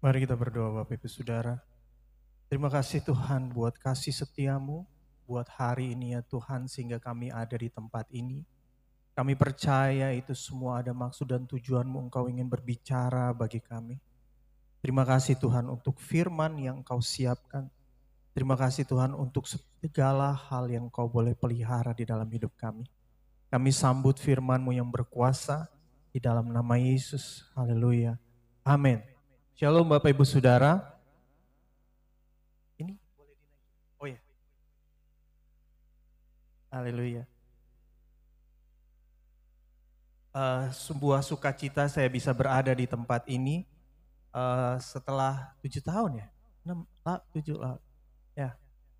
Mari kita berdoa Bapak Ibu Saudara. Terima kasih Tuhan buat kasih setiamu, buat hari ini ya Tuhan sehingga kami ada di tempat ini. Kami percaya itu semua ada maksud dan tujuanmu, Engkau ingin berbicara bagi kami. Terima kasih Tuhan untuk firman yang Engkau siapkan. Terima kasih Tuhan untuk segala hal yang Engkau boleh pelihara di dalam hidup kami. Kami sambut firman-Mu yang berkuasa di dalam nama Yesus. Haleluya. Amin. Shalom Bapak Ibu Saudara. Ini boleh dinaikin. Oh ya. Haleluya. Sebuah sukacita saya bisa berada di tempat ini setelah 7 tahun ya.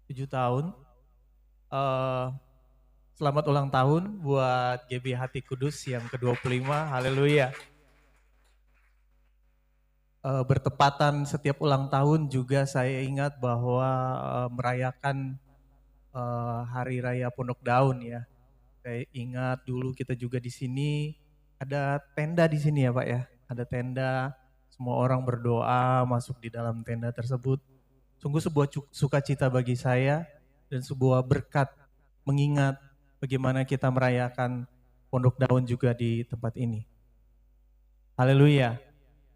7 tahun. Selamat ulang tahun buat GB Hati Kudus yang ke-25. Haleluya. Bertepatan setiap ulang tahun juga saya ingat bahwa merayakan Hari Raya Pondok Daun ya. Saya ingat dulu kita juga di sini ada tenda di sini ya Pak ya. Ada tenda, semua orang berdoa masuk di dalam tenda tersebut. Sungguh sebuah sukacita bagi saya dan sebuah berkat mengingat bagaimana kita merayakan Pondok Daun juga di tempat ini. Haleluya.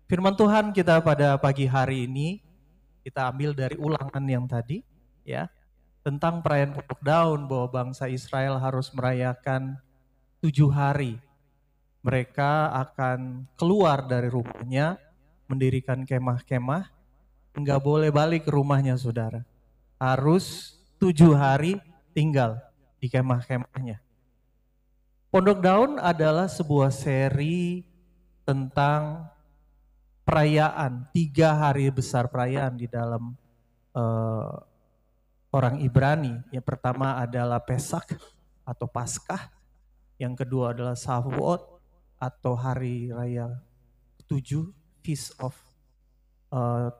Firman Tuhan kita pada pagi hari ini kita ambil dari ulangan yang tadi ya, tentang perayaan Pondok Daun bahwa bangsa Israel harus merayakan 7 hari. Mereka akan keluar dari rumahnya, mendirikan kemah-kemah, enggak boleh balik ke rumahnya saudara. Harus 7 hari tinggal di kemah-kemahnya. Pondok Daun adalah sebuah seri tentang perayaan, 3 hari besar perayaan di dalam orang Ibrani. Yang pertama adalah Pesak atau Paskah, yang kedua adalah Shavuot atau hari raya 7, Feast of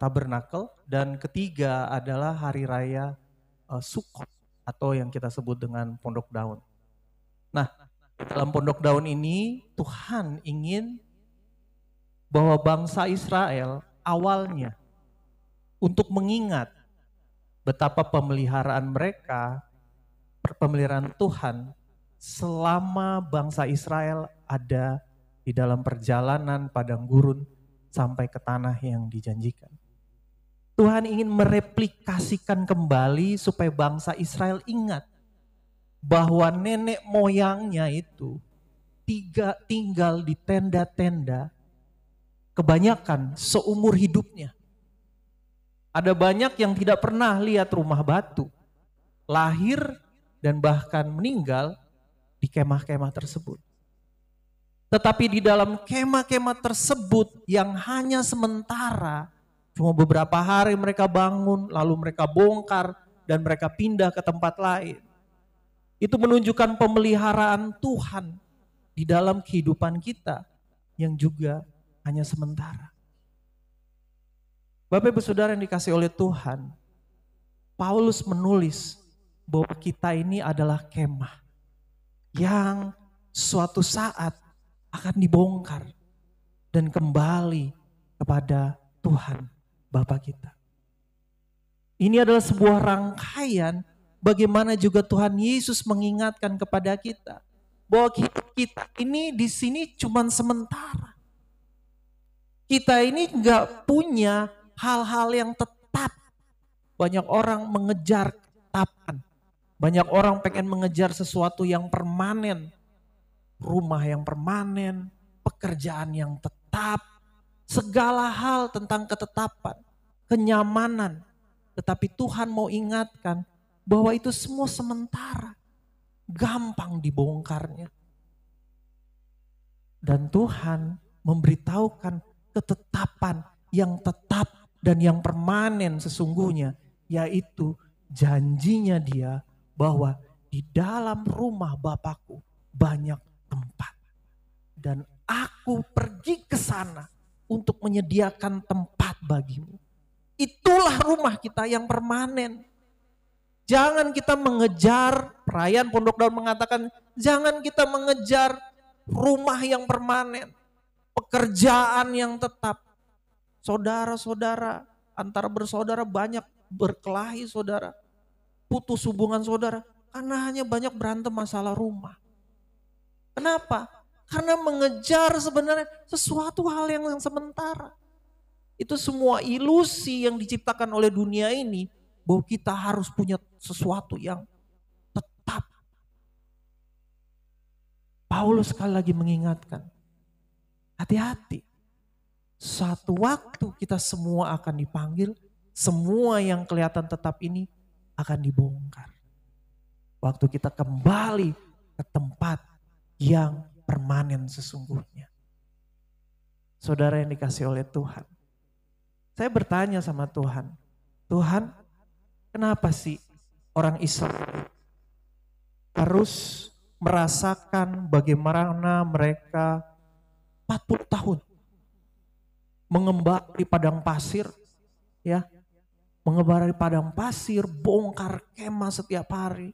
Tabernacle, dan ketiga adalah hari raya Sukkot atau yang kita sebut dengan Pondok Daun. Nah, dalam Pondok Daun ini Tuhan ingin bahwa bangsa Israel awalnya untuk mengingat betapa pemeliharaan mereka, pemeliharaan Tuhan selama bangsa Israel ada di dalam perjalanan padang gurun sampai ke tanah yang dijanjikan. Tuhan ingin mereplikasikan kembali supaya bangsa Israel ingat bahwa nenek moyangnya itu tinggal di tenda-tenda kebanyakan seumur hidupnya. Ada banyak yang tidak pernah lihat rumah batu, lahir dan bahkan meninggal di kemah-kemah tersebut. Tetapi di dalam kemah-kemah tersebut yang hanya sementara, cuma beberapa hari mereka bangun, lalu mereka bongkar dan mereka pindah ke tempat lain. Itu menunjukkan pemeliharaan Tuhan di dalam kehidupan kita yang juga hanya sementara. Bapak Ibu Saudara yang dikasih oleh Tuhan, Paulus menulis bahwa kita ini adalah kemah yang suatu saat akan dibongkar dan kembali kepada Tuhan Bapa kita. Ini adalah sebuah rangkaian bagaimana juga Tuhan Yesus mengingatkan kepada kita bahwa kita ini di sini cuma sementara. Kita ini enggak punya hal-hal yang tetap. Banyak orang mengejar ketetapan. Banyak orang pengen mengejar sesuatu yang permanen. Rumah yang permanen, pekerjaan yang tetap. Segala hal tentang ketetapan, kenyamanan. Tetapi Tuhan mau ingatkan bahwa itu semua sementara. Gampang dibongkarnya. Dan Tuhan memberitahukan ketetapan yang tetap dan yang permanen sesungguhnya, yaitu janjinya Dia bahwa di dalam rumah Bapakku banyak tempat dan aku pergi ke sana untuk menyediakan tempat bagimu. Itulah rumah kita yang permanen. Jangan kita mengejar, perayaan Pondok Daun mengatakan jangan kita mengejar rumah yang permanen, pekerjaan yang tetap. Saudara-saudara, antara bersaudara banyak berkelahi saudara. Putus hubungan saudara. Karena hanya banyak berantem masalah rumah. Kenapa? Karena mengejar sebenarnya sesuatu hal yang sementara. Itu semua ilusi yang diciptakan oleh dunia ini. Bahwa kita harus punya sesuatu yang tetap. Paulus sekali lagi mengingatkan. Hati-hati. Suatu waktu kita semua akan dipanggil. Semua yang kelihatan tetap ini akan dibongkar. Waktu kita kembali ke tempat yang permanen sesungguhnya. Saudara yang dikasih oleh Tuhan. Saya bertanya sama Tuhan. Tuhan, kenapa sih orang Israel harus merasakan bagaimana mereka 40 tahun mengembara di padang pasir, ya, mengembara di padang pasir, bongkar kemah setiap hari,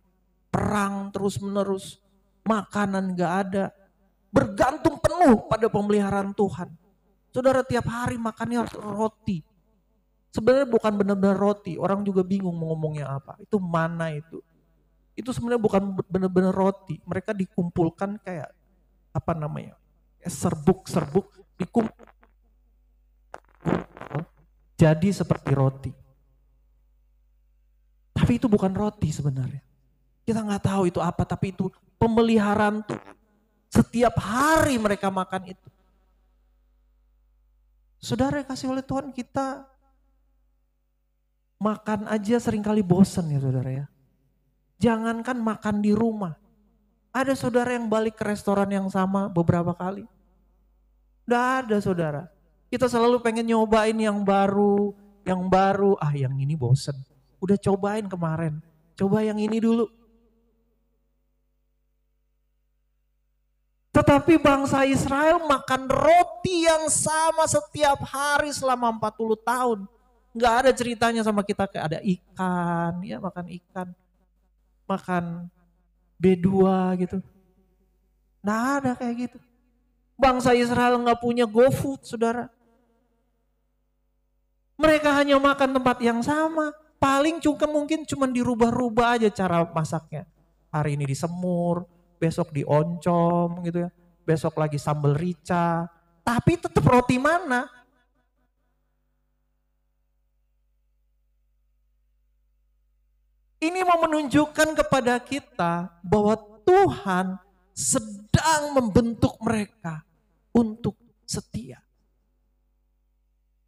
perang terus menerus, makanan gak ada, bergantung penuh pada pemeliharaan Tuhan. Saudara tiap hari makannya roti, sebenarnya bukan benar-benar roti, orang juga bingung mau ngomongnya apa, itu mana itu sebenarnya bukan benar-benar roti, mereka dikumpulkan kayak apa namanya, serbuk-serbuk dikumpul. Jadi seperti roti. Tapi itu bukan roti sebenarnya. Kita nggak tahu itu apa, tapi itu pemeliharaan tuh. Setiap hari mereka makan itu. Saudara kasih oleh Tuhan, kita makan aja seringkali bosan ya saudara ya. Jangankan makan di rumah. Ada saudara yang balik ke restoran yang sama beberapa kali. Nggak ada saudara. Kita selalu pengen nyobain yang baru. Yang ini bosen. Udah cobain kemarin. Coba yang ini dulu. Tetapi bangsa Israel makan roti yang sama setiap hari selama 40 tahun. Nggak ada ceritanya sama kita kayak ada ikan, ya makan ikan. Makan B2 gitu. Nggak ada kayak gitu. Bangsa Israel nggak punya GoFood saudara. Mereka hanya makan tempat yang sama. Paling mungkin cuma dirubah-rubah aja cara masaknya. Hari ini disemur, besok dioncom gitu ya. Besok lagi sambal rica. Tapi tetap roti mana? Ini mau menunjukkan kepada kita bahwa Tuhan sedang membentuk mereka untuk setia.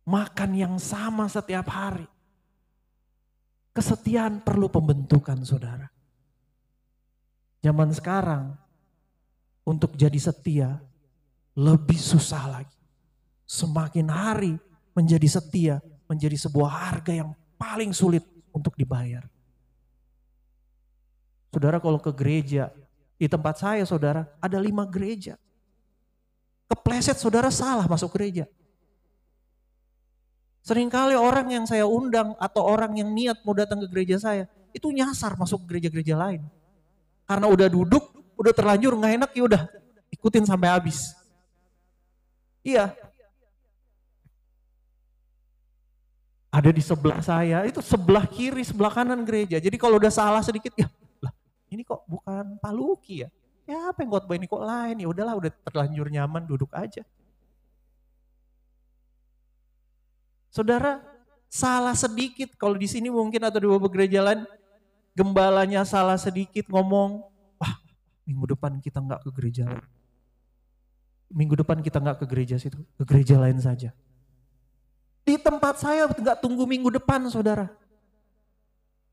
Makan yang sama setiap hari. Kesetiaan perlu pembentukan saudara. Zaman sekarang untuk jadi setia lebih susah lagi. Semakin hari menjadi setia menjadi sebuah harga yang paling sulit untuk dibayar. Saudara kalau ke gereja, di tempat saya saudara ada 5 gereja. Kepleset saudara salah masuk gereja. Seringkali orang yang saya undang atau orang yang niat mau datang ke gereja saya, itu nyasar masuk ke gereja-gereja lain. Karena udah duduk, udah terlanjur gak enak ya udah ikutin sampai habis. Iya. Ada di sebelah saya, itu sebelah kiri, sebelah kanan gereja. Jadi kalau udah salah sedikit, ya lah ini kok bukan Pak Luki ya. Ya apa yang khotbah ini kok lain, ya udahlah udah terlanjur nyaman duduk aja. Saudara, salah sedikit kalau di sini mungkin atau di beberapa gereja lain, gembalanya salah sedikit ngomong, wah minggu depan kita nggak ke gereja lain. Minggu depan kita nggak ke gereja situ, ke gereja lain saja. Di tempat saya nggak tunggu minggu depan saudara.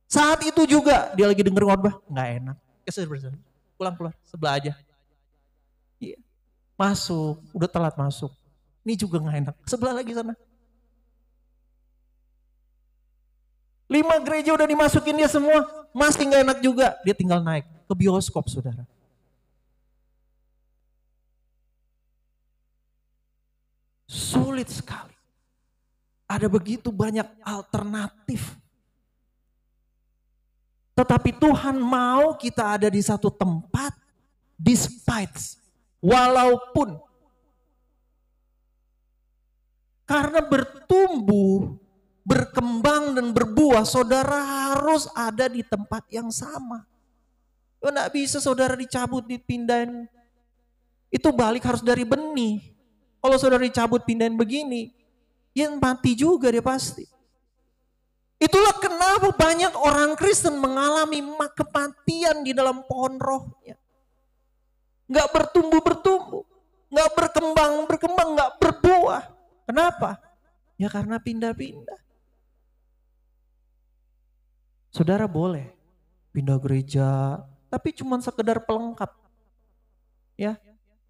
Saat itu juga dia lagi denger khotbah, nggak enak. Pulang sebelah aja. Iya. Masuk, udah telat masuk. Ini juga nggak enak, sebelah lagi sana. 5 gereja udah dimasukin dia semua, masih gak enak juga. Dia tinggal naik ke bioskop saudara. Sulit sekali. Ada begitu banyak alternatif. Tetapi Tuhan mau kita ada di satu tempat, despite, walaupun Karena bertumbuh, berkembang dan berbuah, saudara harus ada di tempat yang sama. Nggak bisa saudara dicabut, dipindahin. Itu balik harus dari benih. Kalau saudara dicabut, pindahin begini, ya mati juga dia pasti. Itulah kenapa banyak orang Kristen mengalami kematian di dalam pohon rohnya. Nggak bertumbuh, nggak berkembang, nggak berbuah. Kenapa? Ya karena pindah-pindah. Saudara boleh pindah gereja, tapi cuma sekedar pelengkap. Ya,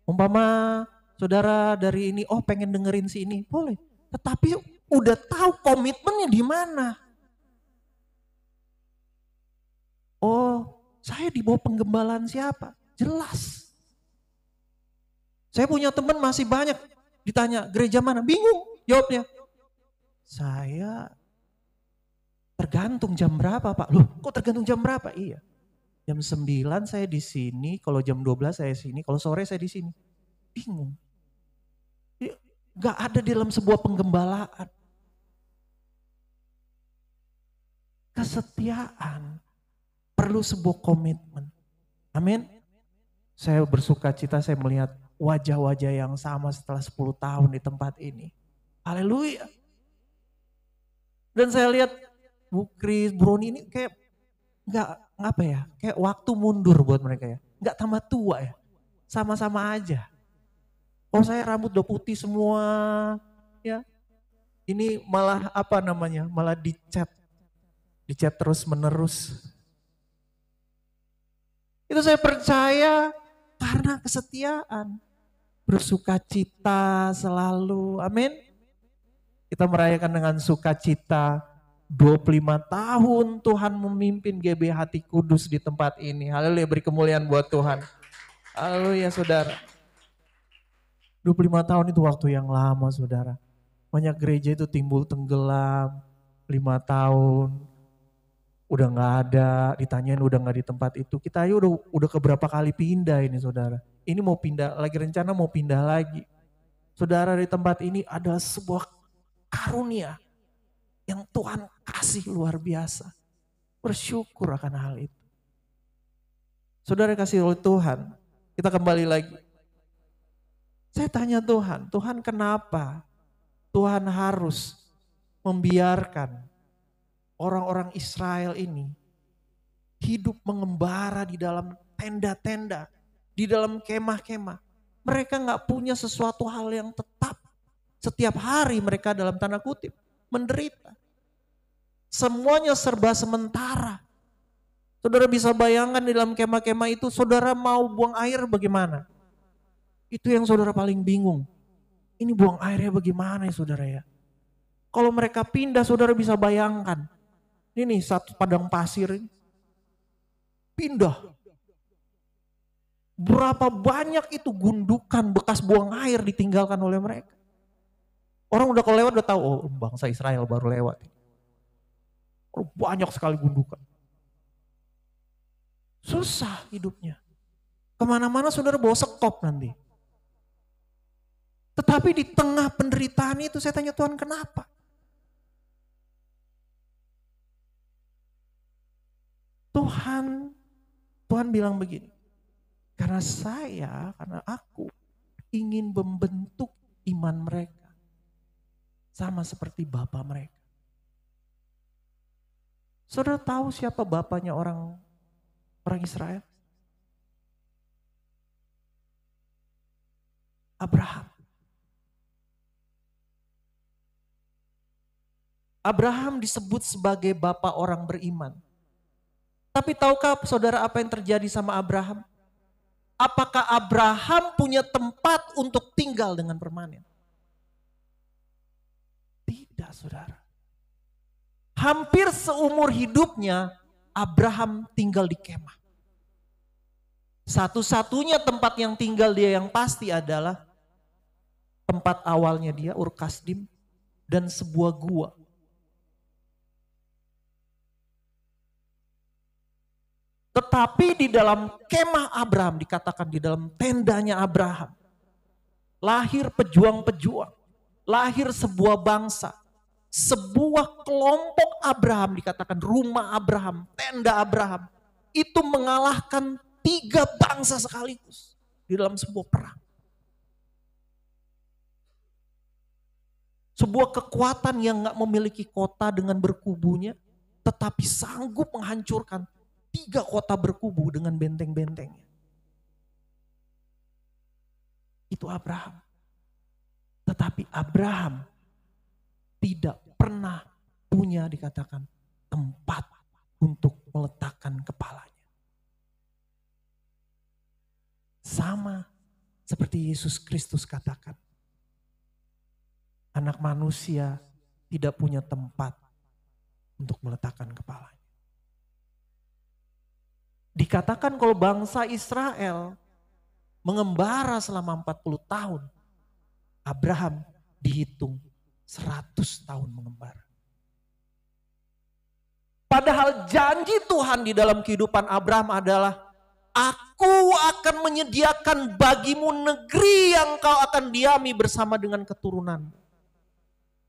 umpama saudara dari ini, pengen dengerin si ini, boleh. Tetapi udah tahu komitmennya di mana. Saya di bawah penggembalaan siapa? Jelas. Saya punya teman masih banyak, ditanya gereja mana? Bingung jawabnya. Saya tergantung jam berapa Pak. Loh kok tergantung jam berapa? Iya. Jam 9 saya di sini, kalau jam 12 saya sini, kalau sore saya di sini. Bingung. Gak ada di dalam sebuah penggembalaan. Kesetiaan perlu sebuah komitmen. Amin. Saya bersuka cita saya melihat wajah-wajah yang sama setelah 10 tahun di tempat ini. Haleluya. Dan saya lihat Bu Kris, Broni ini kayak kayak waktu mundur buat mereka ya. Gak tambah tua ya. Sama-sama aja. Saya rambut udah putih semua ya. Ini malah malah dicat terus menerus. Itu saya percaya karena kesetiaan. Bersuka cita selalu. Amin. Kita merayakan dengan sukacita 25 tahun Tuhan memimpin GB Hati Kudus di tempat ini. Haleluya, beri kemuliaan buat Tuhan. Haleluya saudara. 25 tahun itu waktu yang lama saudara. Banyak gereja itu timbul tenggelam. 5 tahun. Udah gak ada, ditanyain udah gak di tempat itu. Kita aja udah keberapa kali pindah ini saudara. Ini mau pindah, lagi rencana mau pindah lagi. Saudara, di tempat ini ada sebuah karunia yang Tuhan kasih luar biasa. Bersyukur akan hal itu. Saudara kasih oleh Tuhan, kita kembali lagi. Saya tanya Tuhan kenapa Tuhan harus membiarkan orang-orang Israel ini hidup mengembara di dalam tenda-tenda, di dalam kemah-kemah. Mereka gak punya sesuatu hal yang tetap. Setiap hari mereka dalam tanda kutip menderita. Semuanya serba sementara. Saudara bisa bayangkan di dalam kemah-kemah itu saudara mau buang air bagaimana? Itu yang saudara paling bingung. Ini buang airnya bagaimana ya saudara ya? Kalau mereka pindah saudara bisa bayangkan. Ini satu padang pasir ini. Pindah. Berapa banyak itu gundukan bekas buang air ditinggalkan oleh mereka. Orang udah kalau lewat udah tahu, bangsa Israel baru lewat. Banyak sekali gundukan. Susah hidupnya. Kemana-mana saudara bawa sekop nanti. Tetapi di tengah penderitaan itu saya tanya Tuhan kenapa? Tuhan bilang begini. Karena aku ingin membentuk iman mereka. Sama seperti Bapa mereka. Saudara tahu siapa bapaknya orang Israel? Abraham. Abraham disebut sebagai bapa orang beriman. Tapi tahukah saudara apa yang terjadi sama Abraham? Apakah Abraham punya tempat untuk tinggal dengan permanen? Tidak saudara. Hampir seumur hidupnya Abraham tinggal di kemah. Satu-satunya tempat yang tinggal dia yang pasti adalah tempat awalnya dia Ur Kasdim dan sebuah gua. Tetapi di dalam kemah Abraham, dikatakan di dalam tendanya Abraham, lahir pejuang-pejuang. lahir sebuah bangsa. Sebuah kelompok Abraham, dikatakan rumah Abraham, tenda Abraham. Itu mengalahkan 3 bangsa sekaligus di dalam sebuah perang. Sebuah kekuatan yang gak memiliki kota dengan berkubunya, tetapi sanggup menghancurkan 3 kota berkubu dengan benteng-bentengnya. Itu Abraham. Tetapi Abraham tidak pernah punya, dikatakan, tempat untuk meletakkan kepalanya. Sama seperti Yesus Kristus katakan, anak manusia tidak punya tempat untuk meletakkan kepalanya. Dikatakan kalau bangsa Israel mengembara selama 40 tahun, Abraham dihitung 100 tahun mengembara. Padahal janji Tuhan di dalam kehidupan Abraham adalah, aku akan menyediakan bagimu negeri yang kau akan diami bersama dengan keturunanmu.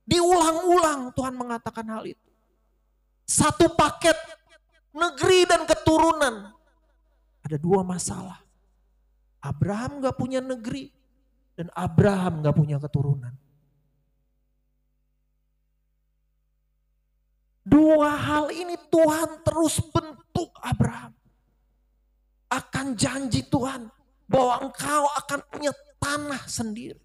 Diulang-ulang Tuhan mengatakan hal itu. Satu paket negeri dan keturunan. Ada 2 masalah. Abraham gak punya negeri dan Abraham gak punya keturunan. 2 hal ini Tuhan terus bentuk Abraham. Akan janji Tuhan bahwa engkau akan punya tanah sendiri.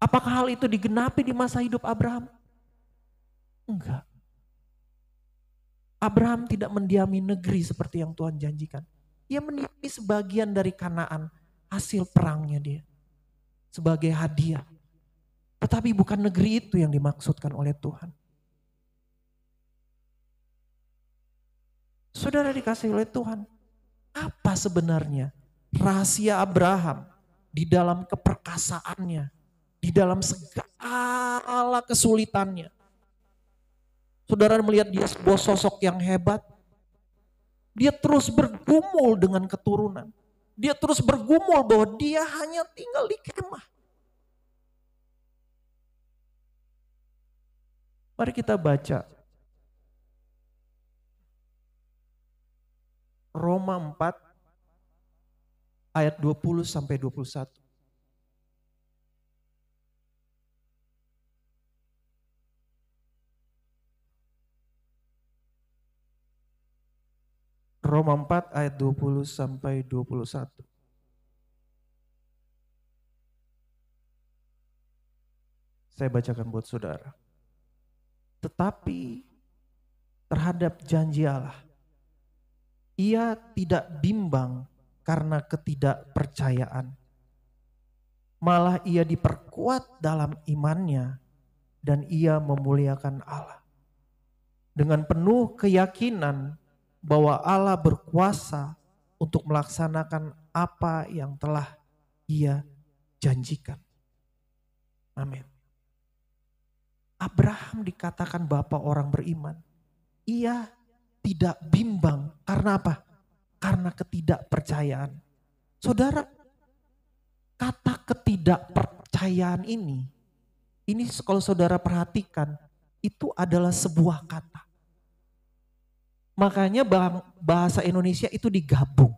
Apakah hal itu digenapi di masa hidup Abraham? Enggak. Abraham tidak mendiami negeri seperti yang Tuhan janjikan. Dia mendiami sebagian dari Kanaan, hasil perangnya dia. Sebagai hadiah. Tetapi bukan negeri itu yang dimaksudkan oleh Tuhan. Saudara dikasihi oleh Tuhan, apa sebenarnya rahasia Abraham di dalam keperkasaannya, di dalam segala kesulitannya? Saudara melihat dia sebuah sosok yang hebat. Dia terus bergumul dengan keturunan. Dia terus bergumul bahwa dia hanya tinggal di kemah. Mari kita baca Roma 4 ayat 20 sampai 21. Roma 4 ayat 20 sampai 21. Saya bacakan buat saudara. Tetapi terhadap janji Allah, ia tidak bimbang karena ketidakpercayaan. Malah ia diperkuat dalam imannya dan ia memuliakan Allah. Dengan penuh keyakinan bahwa Allah berkuasa untuk melaksanakan apa yang telah ia janjikan. Amin. Abraham dikatakan bapak orang beriman. Ia tidak bimbang. Karena apa? Karena ketidakpercayaan. Saudara, kata ketidakpercayaan ini kalau saudara perhatikan, itu adalah sebuah kata. Makanya bahasa Indonesia itu digabung.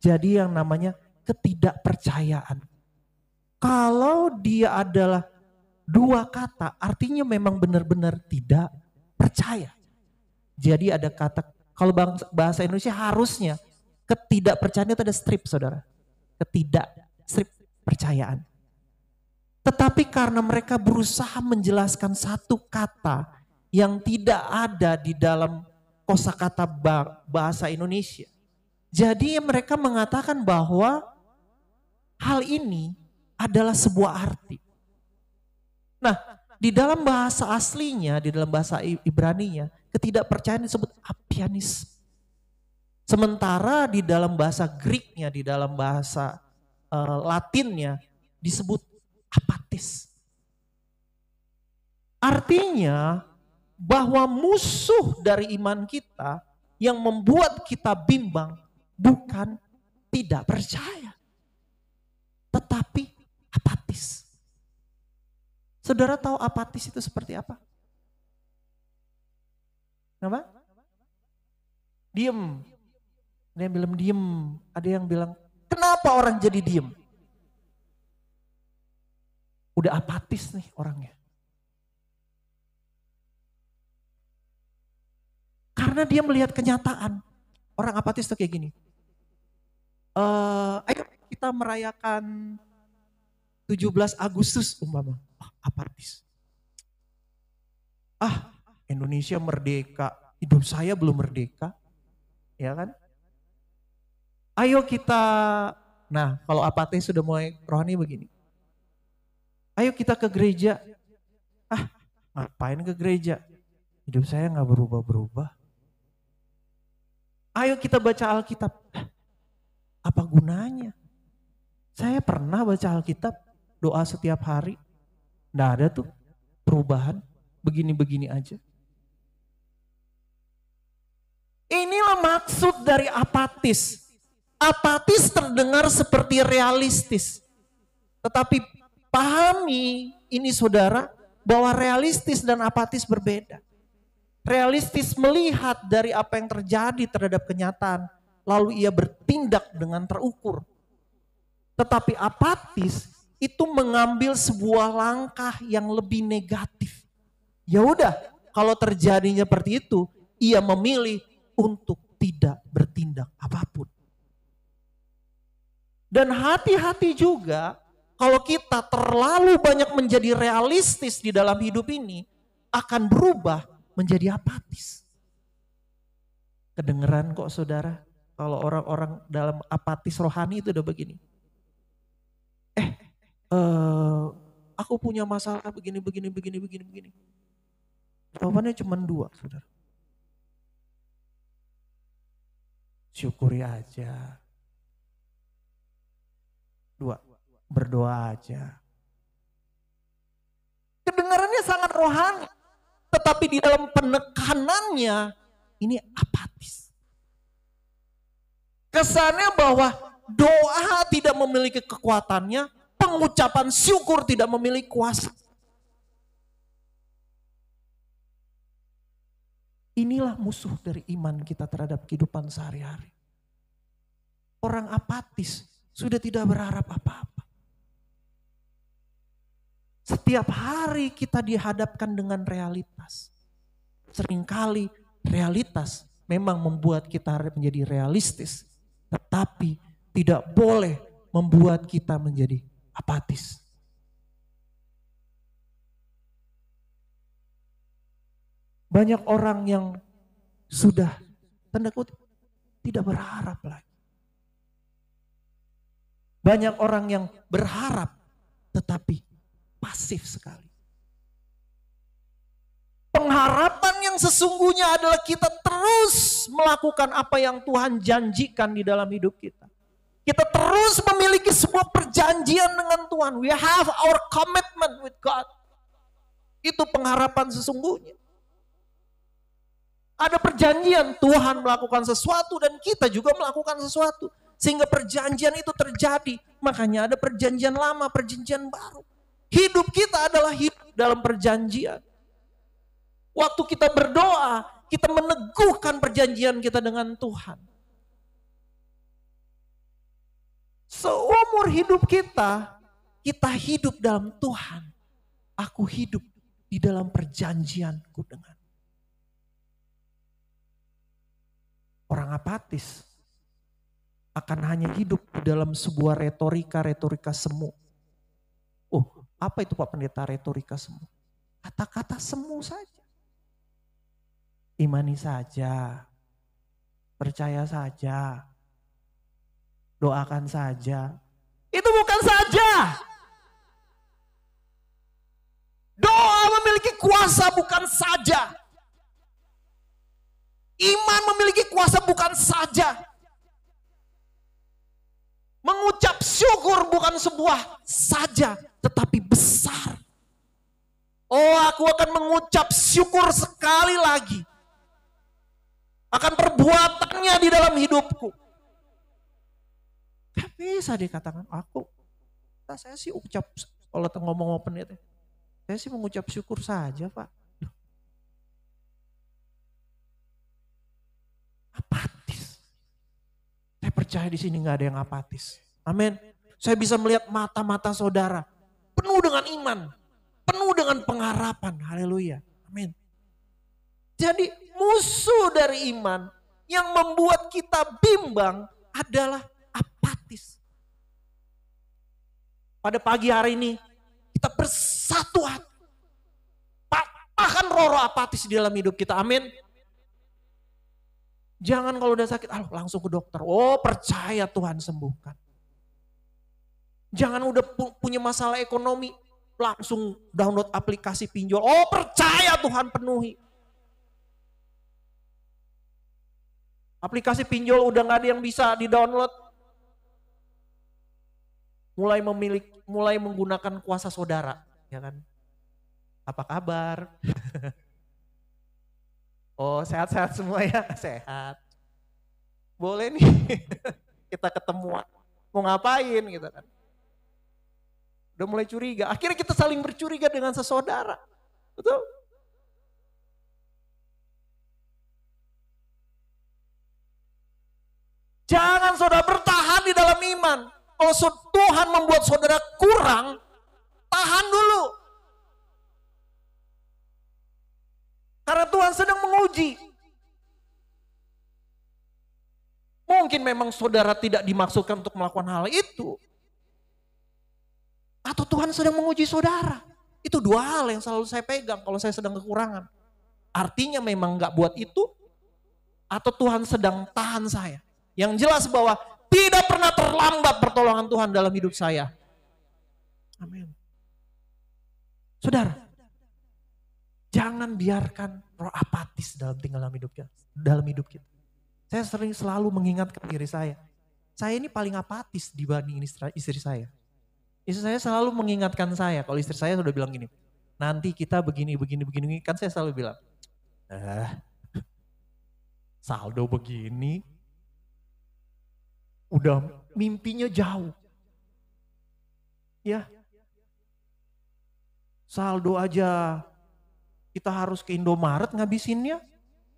Jadi yang namanya ketidakpercayaan. Kalau dia adalah 2 kata, artinya memang benar-benar tidak percaya. Jadi ada kata, kalau bahasa Indonesia harusnya ketidakpercayaan itu ada strip, saudara. Strip percayaan. Tetapi karena mereka berusaha menjelaskan satu kata yang tidak ada di dalam kosakata bahasa Indonesia. Jadi mereka mengatakan bahwa hal ini adalah sebuah arti. Nah, di dalam bahasa aslinya, di dalam bahasa Ibraninya, ketidakpercayaan disebut apianisme. Sementara di dalam bahasa Greeknya, di dalam bahasa Latinnya disebut apatis. Artinya bahwa musuh dari iman kita yang membuat kita bimbang bukan tidak percaya, tetapi Saudara tahu apatis itu seperti apa? Kenapa? Diem. Ada yang bilang diem, ada yang bilang kenapa orang jadi diem? Udah apatis nih orangnya. Karena dia melihat kenyataan. Orang apatis tuh kayak gini. Ayo kita merayakan 17 Agustus umpama. Apatis. Indonesia merdeka. Hidup saya belum merdeka. Ya kan? Ayo kita, nah kalau apatis sudah mulai rohani begini. Ayo kita ke gereja. Ngapain ke gereja? Hidup saya gak berubah-berubah. Ayo kita baca Alkitab. Apa gunanya? Saya pernah baca Alkitab, doa setiap hari. Nggak ada tuh perubahan, begini-begini aja. Inilah maksud dari apatis. Apatis terdengar seperti realistis. Tetapi pahami ini saudara, bahwa realistis dan apatis berbeda. Realistis melihat dari apa yang terjadi terhadap kenyataan, lalu ia bertindak dengan terukur. Tetapi apatis itu mengambil sebuah langkah yang lebih negatif. Ya udah, kalau terjadinya seperti itu, ia memilih untuk tidak bertindak apapun. Dan hati-hati juga kalau kita terlalu banyak menjadi realistis di dalam hidup ini, akan berubah menjadi apatis. Kedengeran kok saudara, kalau orang-orang dalam apatis rohani itu udah begini. Aku punya masalah begini. Jawabannya cuma 2 saudara. Syukuri aja. 2, berdoa aja. Kedengarannya sangat rohani, tetapi di dalam penekanannya ini apatis. Kesannya bahwa doa tidak memiliki kekuatannya, pengucapan syukur tidak memiliki kuasa. Inilah musuh dari iman kita terhadap kehidupan sehari-hari. Orang apatis sudah tidak berharap apa-apa. Setiap hari kita dihadapkan dengan realitas. Seringkali realitas memang membuat kita menjadi realistis. Tetapi tidak boleh membuat kita menjadi apatis. Banyak orang yang sudah tanda kutip tidak berharap lagi. Banyak orang yang berharap tetapi pasif sekali. Pengharapan yang sesungguhnya adalah kita terus melakukan apa yang Tuhan janjikan di dalam hidup kita. Kita terus memiliki sebuah perjanjian dengan Tuhan. We have our commitment with God. Itu pengharapan sesungguhnya. Ada perjanjian, Tuhan melakukan sesuatu dan kita juga melakukan sesuatu. Sehingga perjanjian itu terjadi. Makanya ada perjanjian lama, perjanjian baru. Hidup kita adalah hidup dalam perjanjian. Waktu kita berdoa, kita meneguhkan perjanjian kita dengan Tuhan. Seumur hidup kita hidup dalam Tuhan. Aku hidup di dalam perjanjianku dengan. Orang apatis akan hanya hidup di dalam sebuah retorika semu. Apa itu Pak Pendeta retorika semu? Kata-kata semu saja. Imani saja, percaya saja, doakan saja. Itu bukan saja. Doa memiliki kuasa bukan saja. Iman memiliki kuasa bukan saja. Mengucap syukur bukan sebuah saja, tetapi besar. Aku akan mengucap syukur sekali lagi. Akan perbuatannya di dalam hidupku. Gak bisa dikatakan saya sih ucap kalau ngomong pendeta. Saya sih mengucap syukur saja, Pak. Apatis. Saya percaya di sini nggak ada yang apatis. Amin. Saya bisa melihat mata-mata saudara penuh dengan iman, penuh dengan pengharapan. Haleluya. Amin. Jadi musuh dari iman yang membuat kita bimbang adalah apatis. Pada pagi hari ini kita bersatu hati. Patahkan roh apatis di dalam hidup kita. Amin. Jangan kalau udah sakit, langsung ke dokter. Oh, percaya Tuhan sembuhkan. Jangan udah punya masalah ekonomi, langsung download aplikasi pinjol. Oh, percaya Tuhan penuhi. Aplikasi pinjol udah gak ada yang bisa di-download. Mulai menggunakan kuasa saudara, ya kan? Apa kabar? Oh, sehat-sehat semua ya? Sehat. Boleh nih kita ketemuan. Mau ngapain gitu kan. Udah mulai curiga. Akhirnya kita saling bercuriga dengan sesaudara. Betul? Jangan saudara bertahan di dalam iman. Kalau Tuhan membuat saudara kurang, tahan dulu. Karena Tuhan sedang menguji. Mungkin memang saudara tidak dimaksudkan untuk melakukan hal itu. Atau Tuhan sedang menguji saudara. Itu dua hal yang selalu saya pegang kalau saya sedang kekurangan. Artinya memang gak buat itu. Atau Tuhan sedang tahan saya. Yang jelas bahwa tidak pernah terlambat pertolongan Tuhan dalam hidup saya. Amin. Saudara. Jangan biarkan roh apatis dalam hidup kita. Saya selalu mengingatkan diri saya. Saya ini paling apatis dibanding istri saya. Istri saya selalu mengingatkan saya. Kalau istri saya sudah bilang gini, nanti kita begini. Kan saya selalu bilang, saldo begini, udah mimpinya jauh. Ya, saldo aja. Kita harus ke Indomaret ngabisinnya,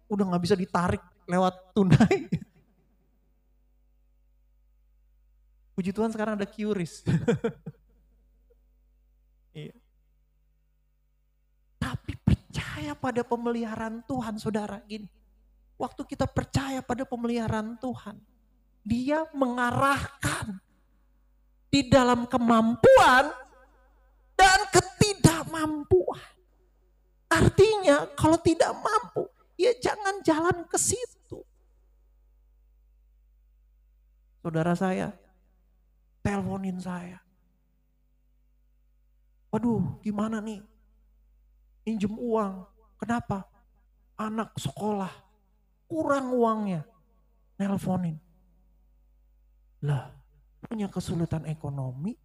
udah gak bisa ditarik lewat tunai. Puji Tuhan sekarang ada QRIS. Iya. Tapi percaya pada pemeliharaan Tuhan, saudara. Gini, waktu kita percaya pada pemeliharaan Tuhan, Dia mengarahkan di dalam kemampuan dan ketidakmampuan. Artinya kalau tidak mampu, ya jangan jalan ke situ. Saudara saya, teleponin saya. Waduh, gimana nih? Pinjem uang. Kenapa? Anak sekolah, kurang uangnya. Nelponin. Lah, punya kesulitan ekonomi,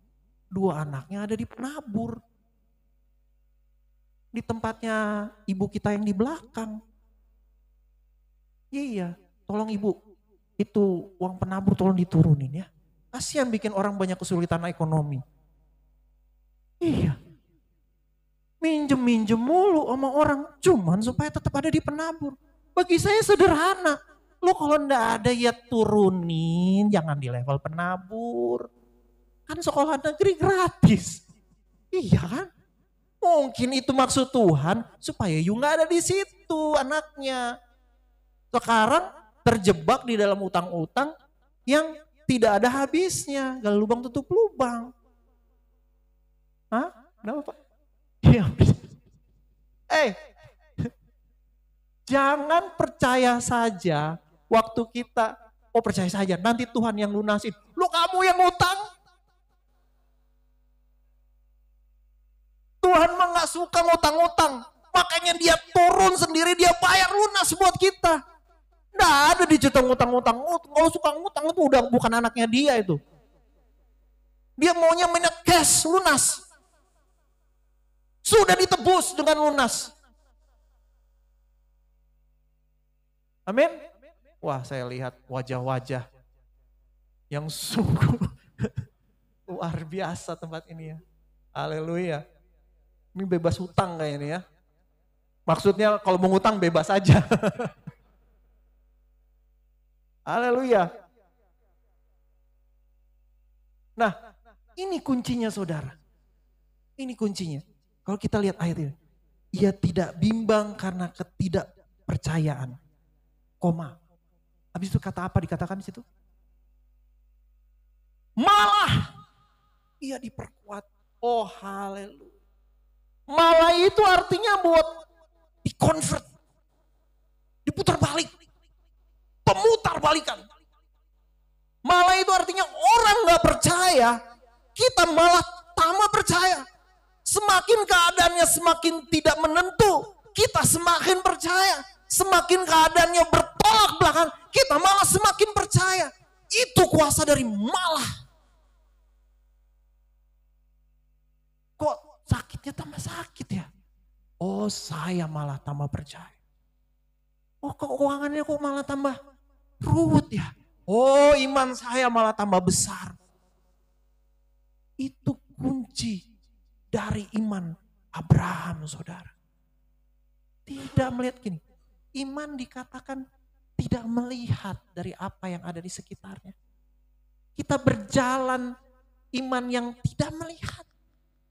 2 anaknya ada di penabur. Di tempatnya ibu kita yang di belakang. Iya, tolong ibu, itu uang penabur tolong diturunin ya. Kasihan bikin orang banyak kesulitan ekonomi. Iya, minjem mulu sama orang, cuman supaya tetap ada di penabur. Bagi saya sederhana, lo kalau ndak ada ya turunin, jangan di level penabur. Kan sekolah negeri gratis, iya kan? Mungkin itu maksud Tuhan supaya you gak ada di situ anaknya. Sekarang terjebak di dalam utang-utang yang tidak ada habisnya. Gali lubang tutup lubang. Hah? Kenapa Pak? Iya. Jangan percaya saja waktu kita, percaya saja nanti Tuhan yang lunasin. Lu kamu yang utang. Tuhan mah gak suka ngutang-ngutang. Makanya dia turun sendiri, dia bayar lunas buat kita. Nggak ada dicetak ngutang-ngutang. Kalau suka ngutang itu udah bukan anaknya dia itu. Dia maunya minta cash lunas. Sudah ditebus dengan lunas. Amin. Wah, saya lihat wajah-wajah yang sungguh luar biasa tempat ini ya. Haleluya. Ini bebas hutang kayaknya ya. Maksudnya kalau mau ngutang bebas aja. Haleluya. Nah, ini kuncinya saudara. Ini kuncinya. Kalau kita lihat ayat ini. Ia tidak bimbang karena ketidakpercayaan. Koma. Habis itu kata apa dikatakan di situ? Malah ia diperkuat. Oh haleluya. Malah itu artinya buat di-convert. Diputar balik. Pemutar balikan. Malah itu artinya orang gak percaya. Kita malah tambah percaya. Semakin keadaannya semakin tidak menentu. Kita semakin percaya. Semakin keadaannya bertolak belakang. Kita malah semakin percaya. Itu kuasa dari malah. Kok sakitnya tambah sakit ya? Oh saya malah tambah percaya. Oh keuangannya kok malah tambah ruwet ya? Oh iman saya malah tambah besar. Itu kunci dari iman Abraham saudara. Tidak melihat gini. Iman dikatakan tidak melihat dari apa yang ada di sekitarnya. Kita berjalan iman yang tidak melihat.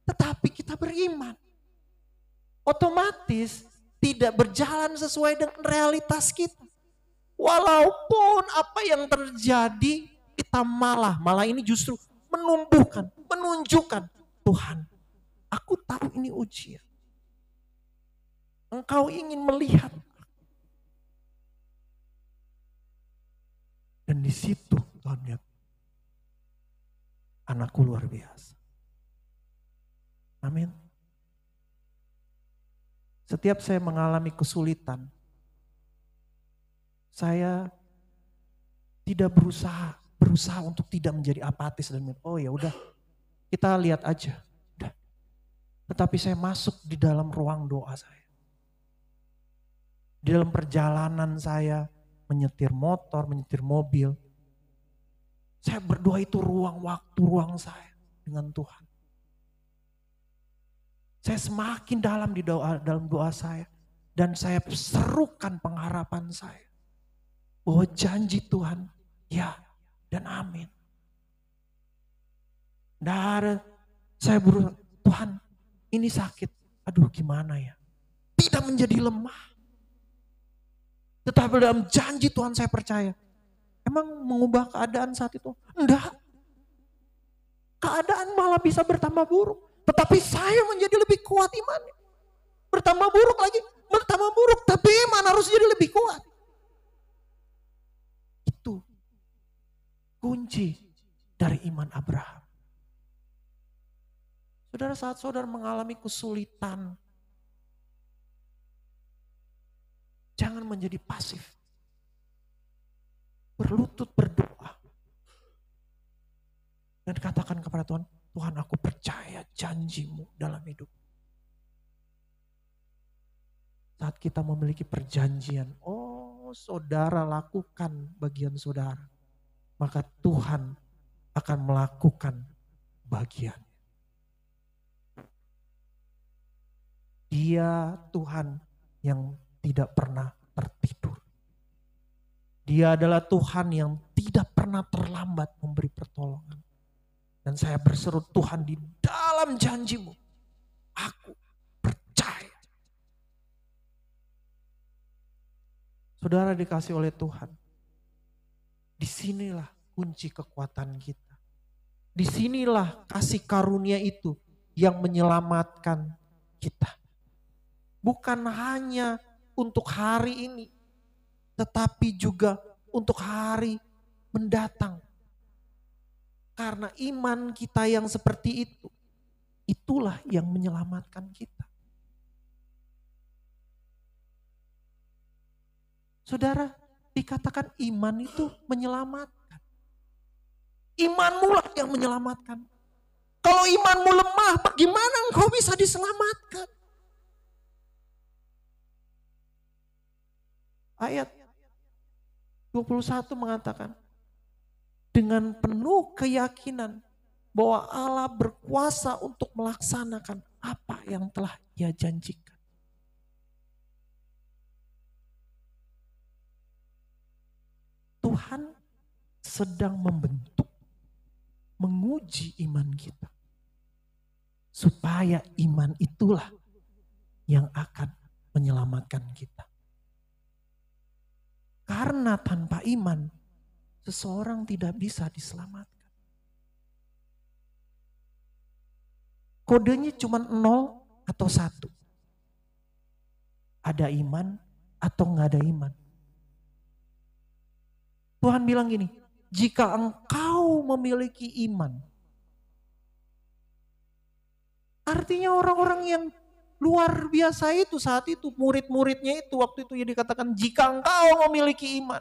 Tetapi kita beriman. Otomatis tidak berjalan sesuai dengan realitas kita. Walaupun apa yang terjadi kita malah ini justru menumbuhkan, menunjukkan Tuhan. Aku tahu ini ujian. Engkau ingin melihat. Dan di situ Tuhan lihat. Anakku luar biasa. Amin. Setiap saya mengalami kesulitan, saya tidak berusaha untuk tidak menjadi apatis dan oh ya udah kita lihat aja. Udah. Tetapi saya masuk di dalam ruang doa saya. Di dalam perjalanan saya menyetir motor, menyetir mobil. Saya berdoa itu ruang waktu, ruang saya dengan Tuhan. Saya semakin dalam dalam doa saya. Dan saya serukan pengharapan saya. Bahwa janji Tuhan ya dan amin. Dan saya berusaha, Tuhan ini sakit. Aduh gimana ya. Tidak menjadi lemah. Tetapi dalam janji Tuhan saya percaya. Emang mengubah keadaan saat itu? Enggak. Keadaan malah bisa bertambah buruk. Tetapi saya menjadi lebih kuat imannya. Bertambah buruk lagi. Bertambah buruk. Tapi iman harus jadi lebih kuat. Itu kunci dari iman Abraham. Saudara, saat saudara mengalami kesulitan, jangan menjadi pasif. Berlutut berdoa. Dan katakan kepada Tuhan, Tuhan aku percaya janjimu dalam hidup. Saat kita memiliki perjanjian, oh saudara lakukan bagian saudara. Maka Tuhan akan melakukan bagian. Dia Tuhan yang tidak pernah tertidur. Dia adalah Tuhan yang tidak pernah terlambat memberi pertolongan. Dan saya berseru Tuhan di dalam janjimu. Aku percaya. Saudara dikasih oleh Tuhan. Disinilah kunci kekuatan kita. Disinilah kasih karunia itu yang menyelamatkan kita. Bukan hanya untuk hari ini. Tetapi juga untuk hari mendatang. Karena iman kita yang seperti itu, itulah yang menyelamatkan kita. Saudara, dikatakan iman itu menyelamatkan. Imanmu lah yang menyelamatkan. Kalau imanmu lemah, bagaimana engkau bisa diselamatkan? Ayat 21 mengatakan, dengan penuh keyakinan bahwa Allah berkuasa untuk melaksanakan apa yang telah Ia janjikan. Tuhan sedang membentuk, menguji iman kita. Supaya iman itulah yang akan menyelamatkan kita. Karena tanpa iman, seseorang tidak bisa diselamatkan. Kodenya cuma 0 atau 1. Ada iman atau nggak ada iman. Tuhan bilang gini, jika engkau memiliki iman, artinya orang-orang yang luar biasa itu saat itu, murid-muridnya itu waktu itu ya dikatakan jika engkau memiliki iman.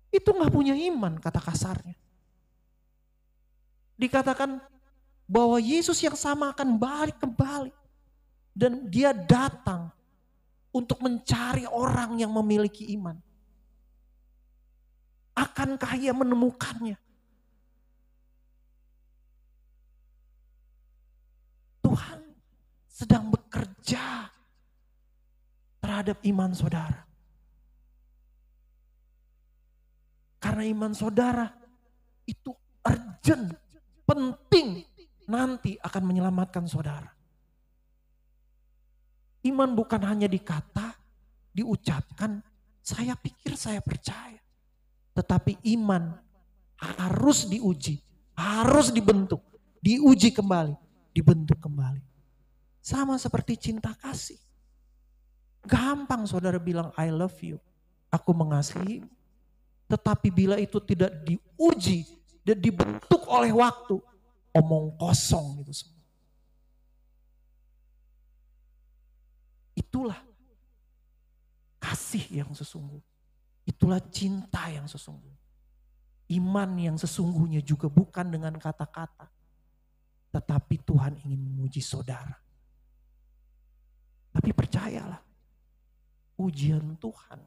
Itu gak punya iman kata kasarnya. Dikatakan bahwa Yesus yang sama akan balik kembali. Dan dia datang untuk mencari orang yang memiliki iman. Akankah ia menemukannya? Tuhan sedang bekerja terhadap iman saudara. Karena iman saudara itu urgent, penting, nanti akan menyelamatkan saudara. Iman bukan hanya dikata, diucapkan, saya pikir saya percaya. Tetapi iman harus diuji, harus dibentuk, diuji kembali, dibentuk kembali. Sama seperti cinta kasih. Gampang saudara bilang I love you, aku mengasihi. Tetapi bila itu tidak diuji dan dibentuk oleh waktu, omong kosong itu semua. Itulah kasih yang sesungguhnya. Itulah cinta yang sesungguhnya. Iman yang sesungguhnya juga bukan dengan kata-kata. Tetapi Tuhan ingin menguji saudara. Tapi percayalah, ujian Tuhan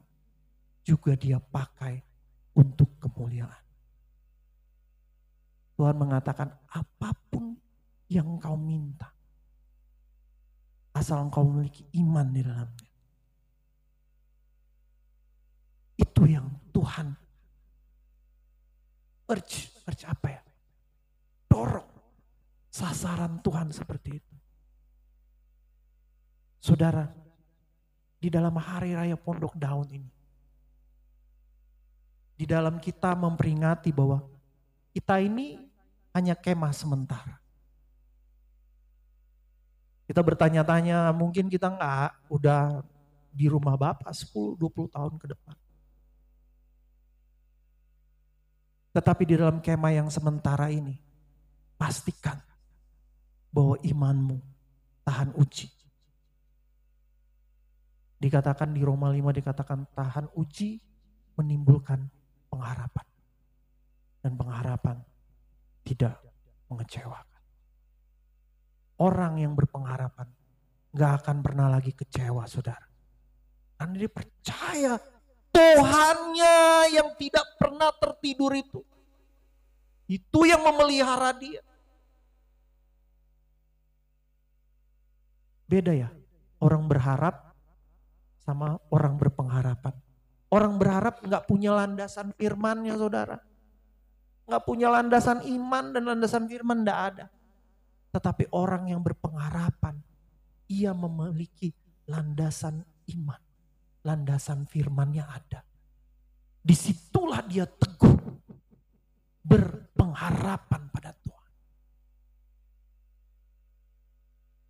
juga dia pakai untuk kemuliaan. Tuhan mengatakan apapun yang kau minta, asal engkau memiliki iman di dalamnya. Itu yang Tuhan urge apa ya? Dorong. Sasaran Tuhan seperti itu. Saudara, di dalam hari raya Pondok Daun ini, di dalam kita memperingati bahwa kita ini hanya kemah sementara. Kita bertanya-tanya, mungkin kita udah di rumah Bapak 10-20 tahun ke depan. Tetapi di dalam kemah yang sementara ini, pastikan bahwa imanmu tahan uji. Dikatakan di Roma 5 dikatakan tahan uji menimbulkan pengharapan. Dan pengharapan tidak mengecewakan. Orang yang berpengharapan gak akan pernah lagi kecewa saudara. Karena dia percaya Tuhannya yang tidak pernah tertidur itu. Itu yang memelihara dia. Beda ya, orang berharap sama orang berpengharapan. Orang berharap gak punya landasan firman-Nya saudara. Gak punya landasan iman dan landasan firman gak ada. Tetapi orang yang berpengharapan, ia memiliki landasan iman. Landasan firman-Nya ada. Disitulah dia teguh berpengharapan pada Tuhan.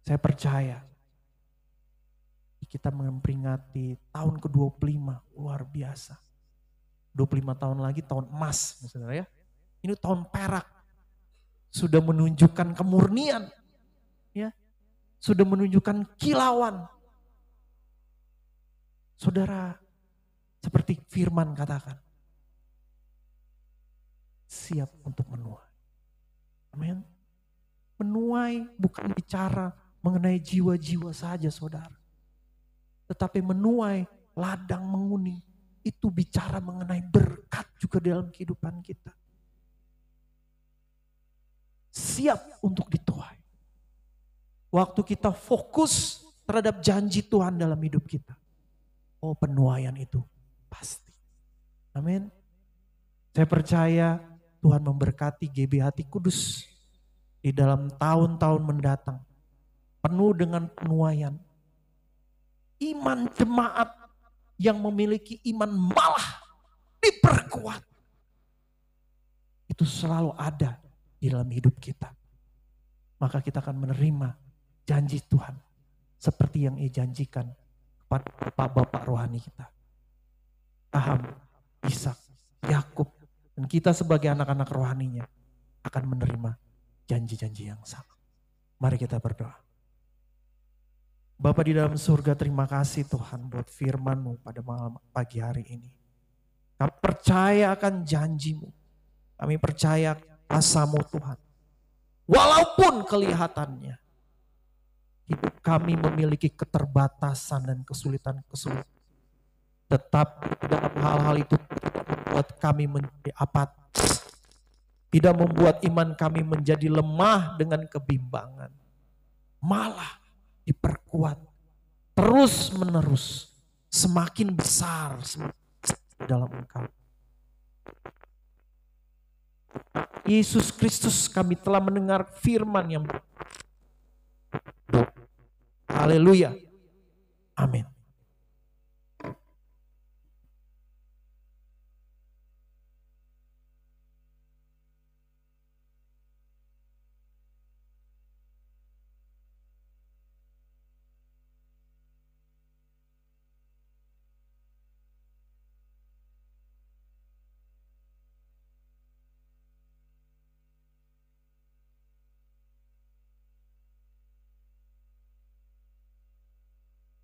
Saya percaya kita memperingati tahun ke-25 luar biasa. 25 tahun lagi tahun emas saudara ya. Ini tahun perak. Sudah menunjukkan kemurnian. Ya. Sudah menunjukkan kilauan. Saudara, seperti firman katakan, siap untuk menuai. Amin. Menuai bukan bicara mengenai jiwa-jiwa saja saudara. Tetapi menuai ladang menguning itu bicara mengenai berkat juga dalam kehidupan kita. siap untuk dituai. Waktu kita fokus terhadap janji Tuhan dalam hidup kita, oh penuaian itu pasti. Amin. Saya percaya Tuhan memberkati GBHT Kudus di dalam tahun-tahun mendatang. Penuh dengan penuaian. Iman jemaat yang memiliki iman malah diperkuat. Itu selalu ada di dalam hidup kita. Maka kita akan menerima janji Tuhan seperti yang Ia janjikan kepada bapak-bapak rohani kita. Abraham, Ishak, Yakub, dan kita sebagai anak-anak rohaninya akan menerima janji-janji yang sama. Mari kita berdoa. Bapa di dalam surga, terima kasih Tuhan buat firman-Mu pada malam pagi hari ini. Kami percaya akan janji-Mu. Kami percaya kuasa-Mu Tuhan. Walaupun kelihatannya hidup kami memiliki keterbatasan dan kesulitan-kesulitan. Tetapi dalam hal-hal itu tidak membuat kami menjadi apatis. Tidak membuat iman kami menjadi lemah dengan kebimbangan. Malah diperkuat terus menerus. Semakin besar dalam Engkau. Yesus Kristus, kami telah mendengar firman yang haleluya. Amin.